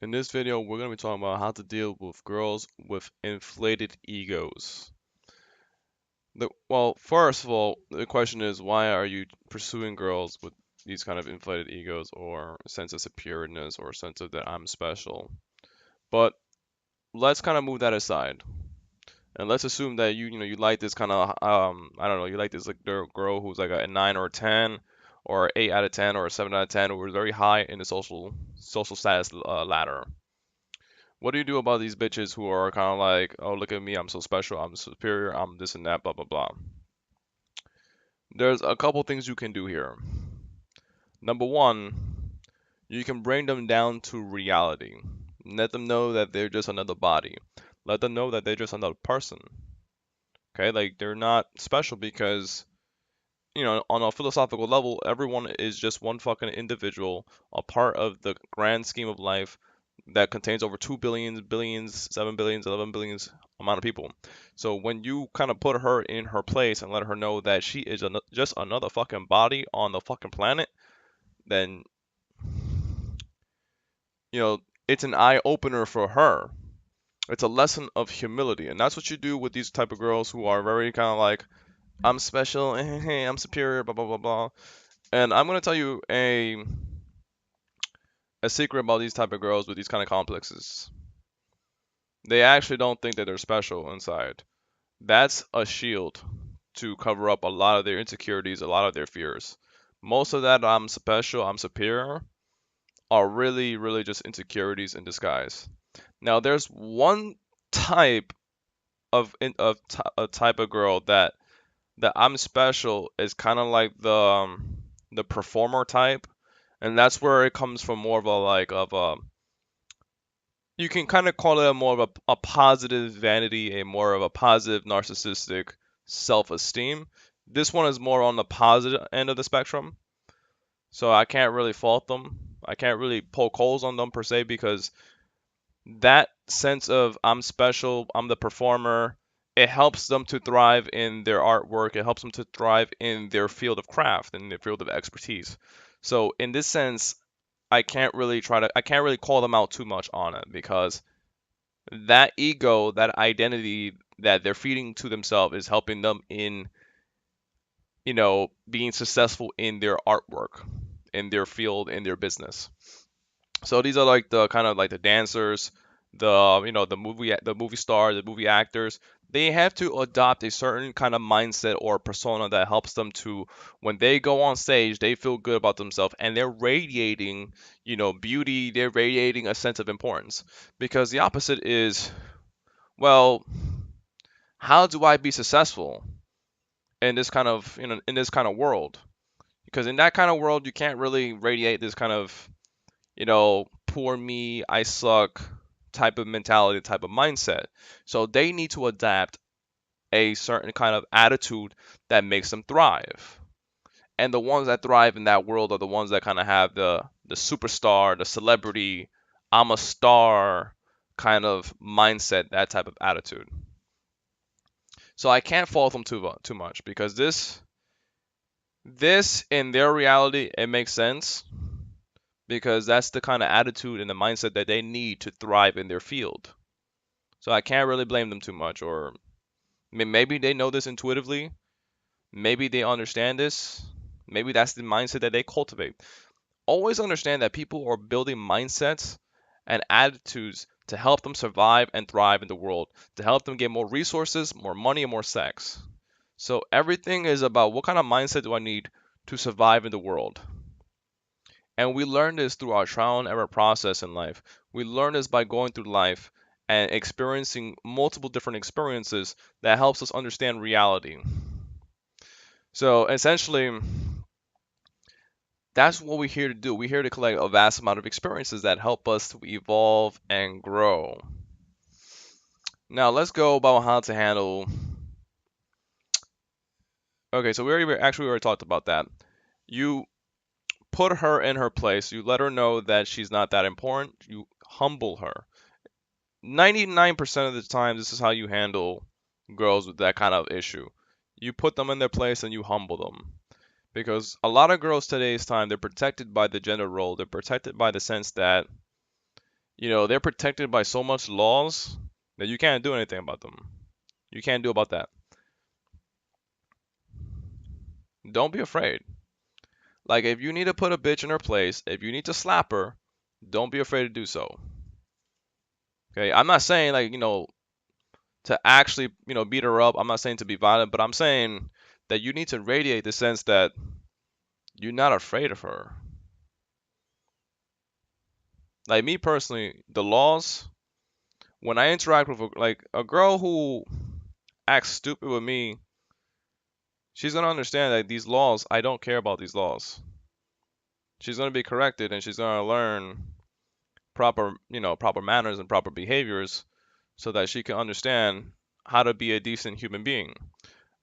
In this video, we're going to be talking about how to deal with girls with inflated egos. Well, first of all, the question is why are you pursuing girls with these kind of inflated egos or a sense of superiorness or a sense of that I'm special? But let's kind of move that aside. And let's assume that you like this kind of I don't know, you like this like girl who's like a 9 or a 10 or 8 out of 10 or a 7 out of 10 or is very high in the social status ladder. What do you do about these bitches who are kind of like, oh, look at me, I'm so special, I'm superior, I'm this and that, blah, blah, blah? There's a couple things you can do here. Number one, you can bring them down to reality. Let them know that they're just another body. Let them know that they're just another person. Okay, like they're not special because, on a philosophical level, everyone is just one fucking individual, a part of the grand scheme of life that contains over 2 billions, billions, 7 billions, 11 billions amount of people. So when you kind of put her in her place and let her know that she is just another fucking body on the fucking planet, then, you know, it's an eye opener for her. It's a lesson of humility. And that's what you do with these type of girls who are very kind of like, I'm special, I'm superior, blah, blah, blah, blah. And I'm going to tell you a secret about these type of girls with these kind of complexes. They actually don't think that they're special inside. That's a shield to cover up a lot of their insecurities, a lot of their fears. Most of that I'm special, I'm superior are really, really just insecurities in disguise. Now, there's one type a type of girl that I'm special is kind of like the performer type, and that's where it comes from more of a like of a you can kind of call it a more of a positive vanity, a more of a positive narcissistic self-esteem. This one is more on the positive end of the spectrum, so I can't really fault them. I can't really poke holes on them per se because that sense of I'm special, I'm the performer, it helps them to thrive in their artwork. It helps them to thrive in their field of craft, in their field of expertise. So in this sense, I can't really call them out too much on it because that ego, that identity that they're feeding to themselves is helping them in, being successful in their artwork, in their field, in their business. So these are like the kind of like the dancers, the movie star, the movie actors. They have to adopt a certain kind of mindset or persona that helps them to, when they go on stage, they feel good about themselves and they're radiating, beauty. They're radiating a sense of importance. Because the opposite is, well, how do I be successful in this kind of, in this kind of world? Because in that kind of world, you can't really radiate this kind of, poor me, I suck type of mentality, type of mindset. So they need to adapt a certain kind of attitude that makes them thrive. And the ones that thrive in that world are the ones that kind of have the superstar, the celebrity, I'm a star kind of mindset, that type of attitude. So I can't fault them too much because this in their reality it makes sense because that's the kind of attitude and the mindset that they need to thrive in their field. So I can't really blame them too much. Or maybe they know this intuitively. Maybe they understand this. Maybe that's the mindset that they cultivate. Always understand that people are building mindsets and attitudes to help them survive and thrive in the world, to help them get more resources, more money, and more sex. So everything is about what kind of mindset do I need to survive in the world. And we learn this through our trial and error process in life. We learn this by going through life and experiencing multiple different experiences that helps us understand reality. So essentially, that's what we're here to do. We're here to collect a vast amount of experiences that help us to evolve and grow. Now let's go about how to handle. Okay, so we already talked about that. You put her in her place. You let her know that she's not that important. You humble her. 99% of the time, this is how you handle girls with that kind of issue. You put them in their place and you humble them. Because a lot of girls today's time, they're protected by the gender role. They're protected by the sense that, they're protected by so much laws that you can't do anything about them. You can't do about that. Don't be afraid. Like, if you need to put a bitch in her place, if you need to slap her, don't be afraid to do so. Okay, I'm not saying like, to actually, beat her up. I'm not saying to be violent, but I'm saying that you need to radiate the sense that you're not afraid of her. Like me personally, the laws, when I interact with like a girl who acts stupid with me, she's gonna understand that these laws, I don't care about these laws. She's gonna be corrected and she's gonna learn proper manners and proper behaviors so that she can understand how to be a decent human being.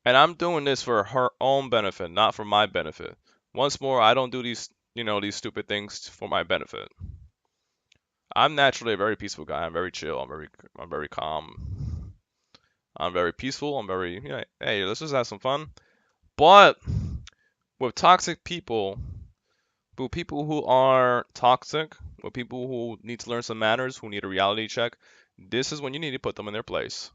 And I'm doing this for her own benefit, not for my benefit. Once more, I don't do these stupid things for my benefit. I'm naturally a very peaceful guy. I'm very chill. I'm very calm. I'm very peaceful. I'm very, hey, let's just have some fun. But with toxic people, with people who are toxic, with people who need to learn some manners, who need a reality check, this is when you need to put them in their place.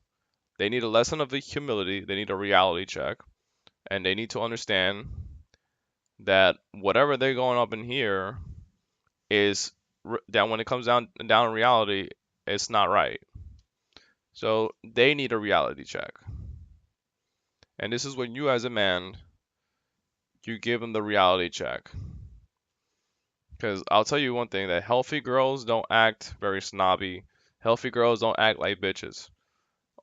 They need a lesson of the humility. They need a reality check, and they need to understand that whatever they're going up in here is that when it comes down in reality, it's not right. So they need a reality check, and this is when you, as a man, you give them the reality check. Because I'll tell you one thing, that healthy girls don't act very snobby. Healthy girls don't act like bitches.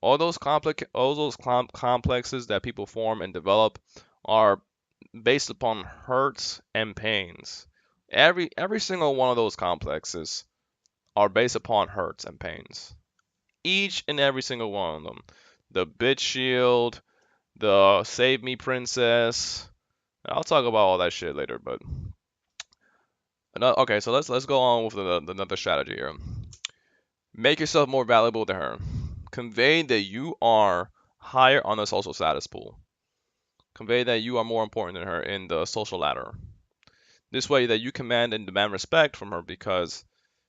All those complexes that people form and develop are based upon hurts and pains. Every single one of those complexes are based upon hurts and pains. Each and every single one of them. The bitch shield, the save me princess. I'll talk about all that shit later, but okay, so let's go on with another strategy here. Make yourself more valuable to her. Convey that you are higher on the social status pool. Convey that you are more important than her in the social ladder. This way that you command and demand respect from her, because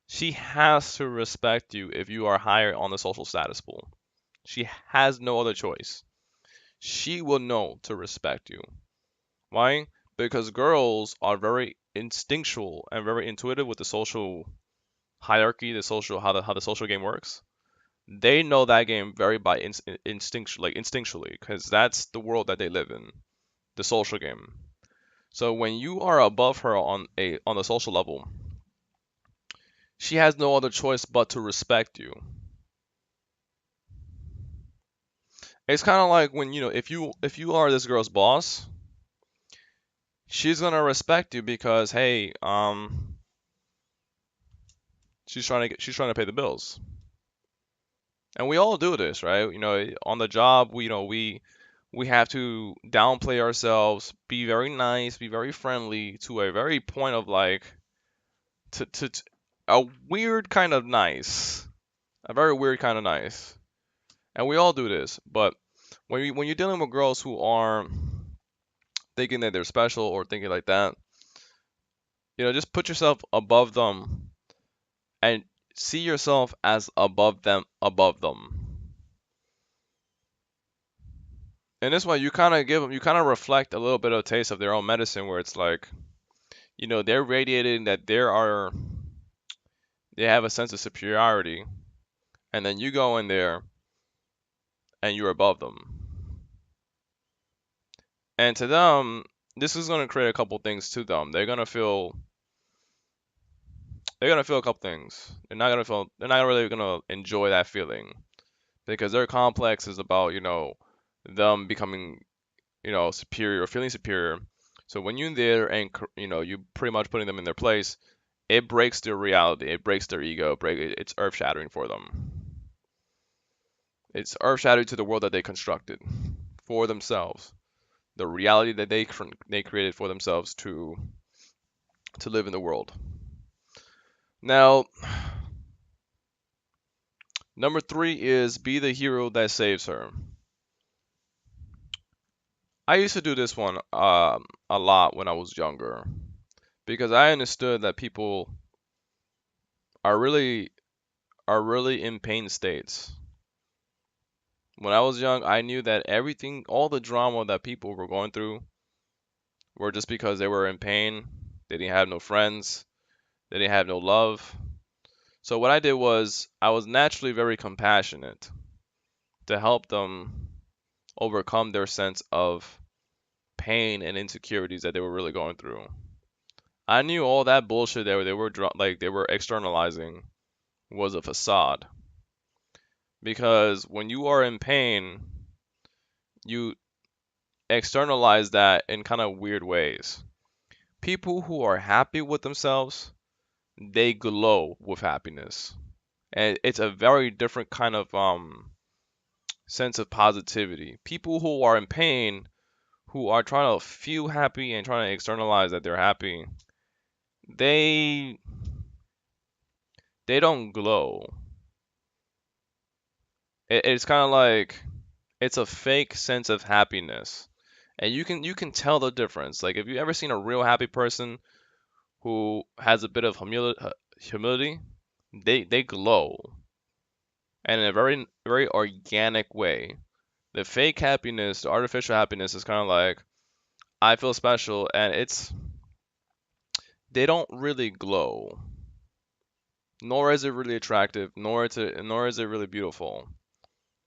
she has to respect you if you are higher on the social status pool. She has no other choice. She will know to respect you. Why? Because girls are very instinctual and very intuitive with the social hierarchy, how the social game works. They know that game very by instinctually, because that's the world that they live in, the social game. So when you are above her on the social level, she has no other choice but to respect you. It's kind of like when, if you are this girl's boss, she's gonna respect you because, hey, she's trying to pay the bills. And we all do this, right? On the job, we have to downplay ourselves, be very nice, be very friendly to a very point of like to a weird kind of nice, a very weird kind of nice. And we all do this, but when you're dealing with girls who are thinking that they're special or thinking like that, just put yourself above them and see yourself as above them. And this way you kind of give them, you kind of reflect a little bit of a taste of their own medicine, where it's like, they're radiating that they have a sense of superiority, and then you go in there and you're above them. And to them, this is going to create a couple things to them. They're gonna feel a couple things. They're not really gonna enjoy that feeling, because their complex is about, them becoming, superior or feeling superior. So when you're there and, you pretty much putting them in their place, it breaks their reality. It breaks their ego. It's earth shattering for them. It's earth shattering to the world that they constructed for themselves, the reality that they created for themselves to live in the world. Now, number 3 is be the hero that saves her. I used to do this one a lot when I was younger, because I understood that people are really are really in pain states. When I was young, I knew that everything, all the drama that people were going through were just because they were in pain. They didn't have no friends. They didn't have no love. So what I did was I was naturally very compassionate to help them overcome their sense of pain and insecurities that they were really going through. I knew all that bullshit that they were externalizing was a facade, because when you are in pain, you externalize that in kind of weird ways. People who are happy with themselves, they glow with happiness. And it's a very different kind of sense of positivity. People who are in pain, who are trying to feel happy and trying to externalize that they're happy, they they don't glow. It's kind of like it's a fake sense of happiness. And you can tell the difference. Like if you ever seen a real happy person who has a bit of humility, they glow, and in a very organic way. The fake happiness, the artificial happiness is kind of like I feel special, and they don't really glow, nor is it really attractive, nor is it really beautiful.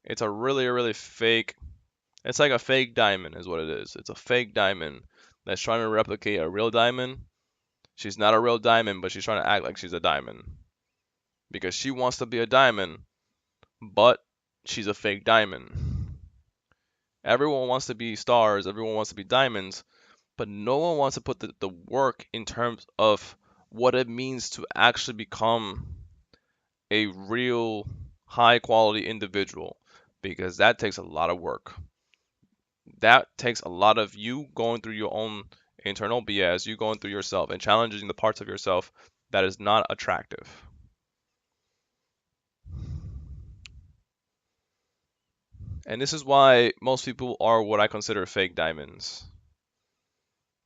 It's a really fake. It's like a fake diamond is what it is. It's a fake diamond that's trying to replicate a real diamond. She's not a real diamond, but she's trying to act like she's a diamond because she wants to be a diamond, but she's a fake diamond. Everyone wants to be stars, everyone wants to be diamonds, but no one wants to put the work in terms of what it means to actually become a real high quality individual, because that takes a lot of work. That takes a lot of you going through your own internal BS, you going through yourself and challenging the parts of yourself that is not attractive. And this is why most people are what I consider fake diamonds.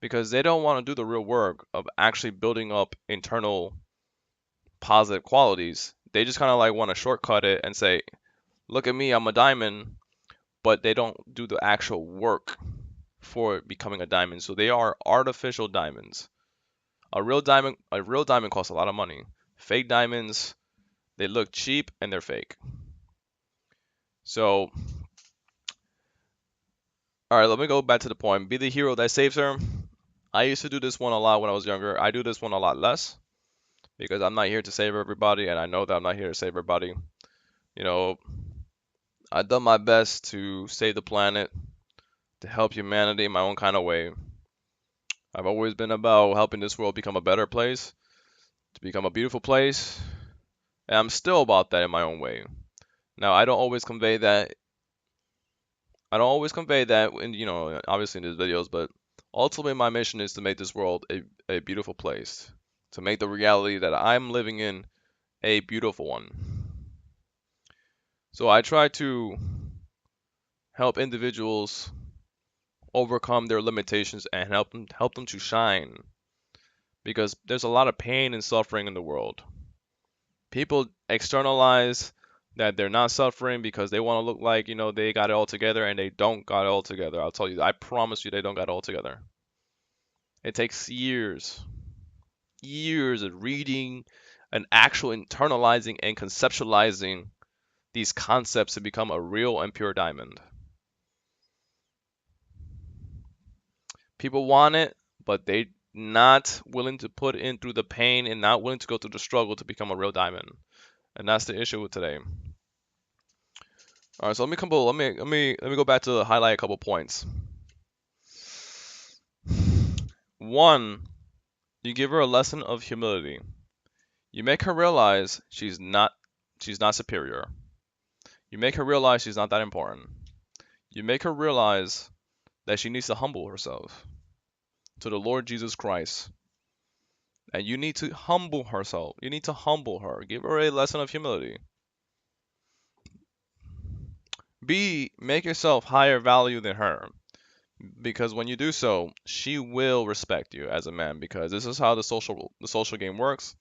Because they don't want to do the real work of actually building up internal positive qualities. They just kind of like want to shortcut it and say, look at me, I'm a diamond, but they don't do the actual work for becoming a diamond. So they are artificial diamonds. A real diamond costs a lot of money. Fake diamonds, they look cheap and they're fake. So, all right, let me go back to the point. Be the hero that saves her. I used to do this one a lot when I was younger. I do this one a lot less because I'm not here to save everybody, and I know that I'm not here to save everybody. You know, I've done my best to save the planet, to help humanity in my own kind of way. I've always been about helping this world become a better place, to become a beautiful place, and I'm still about that in my own way. Now, I don't always convey that in, obviously in these videos, but ultimately my mission is to make this world a beautiful place, to make the reality that I'm living in a beautiful one. So I try to help individuals overcome their limitations and help them to shine, because there's a lot of pain and suffering in the world. People externalize that they're not suffering because they want to look like, they got it all together, and they don't got it all together. I'll tell you, I promise you they don't got it all together. It takes years of reading and actual internalizing and conceptualizing these concepts to become a real and pure diamond. People want it, but they not willing to put in through the pain and not willing to go through the struggle to become a real diamond. And that's the issue with today. All right, so let me go back to highlight a couple points. One, you give her a lesson of humility. You make her realize she's not superior. You make her realize she's not that important. You make her realize that she needs to humble herself to the Lord Jesus Christ. And you need to humble herself. You need to humble her. Give her a lesson of humility. B, make yourself higher value than her. Because when you do so, she will respect you as a man, because this is how the social game works.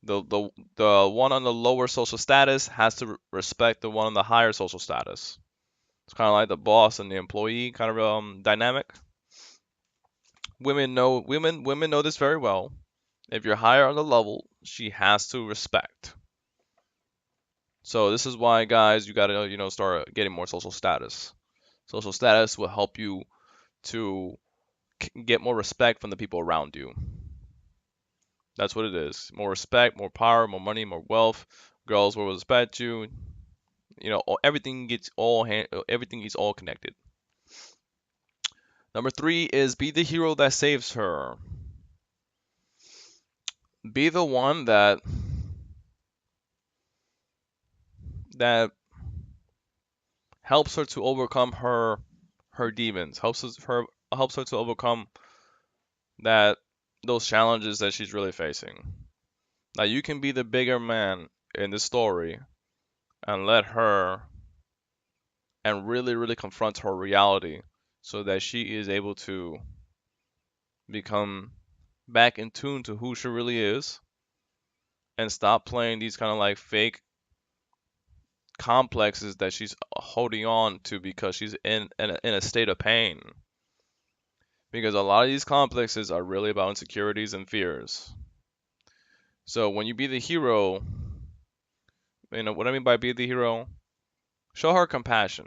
The one on the lower social status has to respect the one on the higher social status. It's kind of like the boss and the employee kind of dynamic. Women know this very well. If you're higher on the level, she has to respect. So this is why, guys, you gotta start getting more social status. Social status will help you to get more respect from the people around you. That's what it is. More respect, more power, more money, more wealth. Girls will respect you. Everything gets all connected. Number three is be the hero that saves her. Be the one that helps her to overcome her demons. Helps her to overcome that those challenges that she's really facing. Now you can be the bigger man in the story and let her and really confront her reality so that she is able to become back in tune to who she really is and stop playing these kind of like fake complexes that she's holding on to because she's in a state of pain. Because a lot of these complexes are really about insecurities and fears. So when you be the hero, what I mean by be the hero, show her compassion.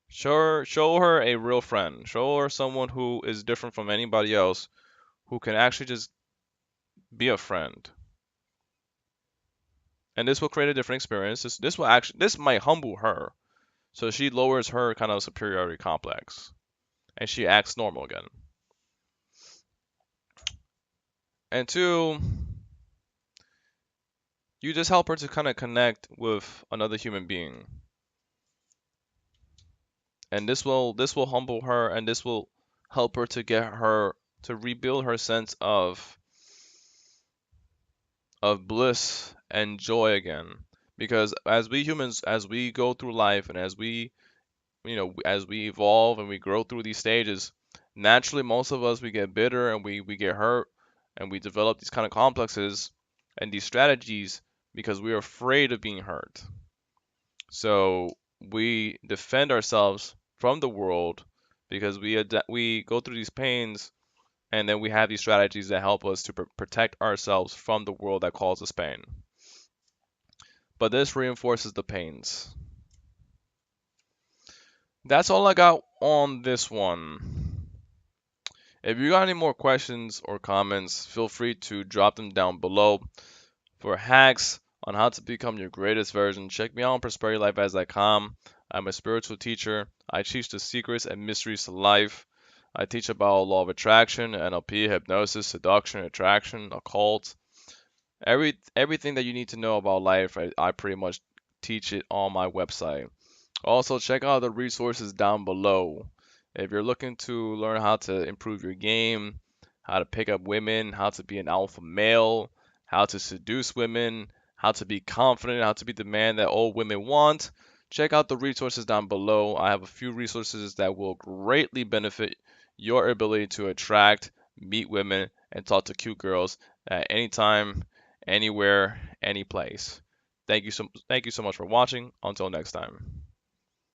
Show her a real friend. Show her someone who is different from anybody else, who can actually just be a friend. And this will create a different experience. This might humble her, so she lowers her kind of superiority complex, and she acts normal again. And two, you just help her to kind of connect with another human being, and this will humble her, and this will help her to get her to rebuild her sense of bliss and joy again. Because as we humans, as we go through life and as we evolve and we grow through these stages, naturally most of us we get bitter and we get hurt and we develop these kind of complexes and these strategies because we're afraid of being hurt. So we defend ourselves from the world because we go through these pains and then we have these strategies that help us to protect ourselves from the world that causes pain. But this reinforces the pains. That's all I got on this one. If you got any more questions or comments, feel free to drop them down below. For hacks on how to become your greatest version, check me out on prosperitylife.com. I'm a spiritual teacher. I teach the secrets and mysteries to life. I teach about law of attraction, NLP, hypnosis, seduction, attraction, occult. Everything that you need to know about life, I pretty much teach it on my website. Also, check out the resources down below. If you're looking to learn how to improve your game, how to pick up women, how to be an alpha male, how to seduce women, how to be confident, how to be the man that all women want, check out the resources down below. I have a few resources that will greatly benefit your ability to attract, meet women, and talk to cute girls at any time, anywhere, any place. Thank you so much for watching. Until next time.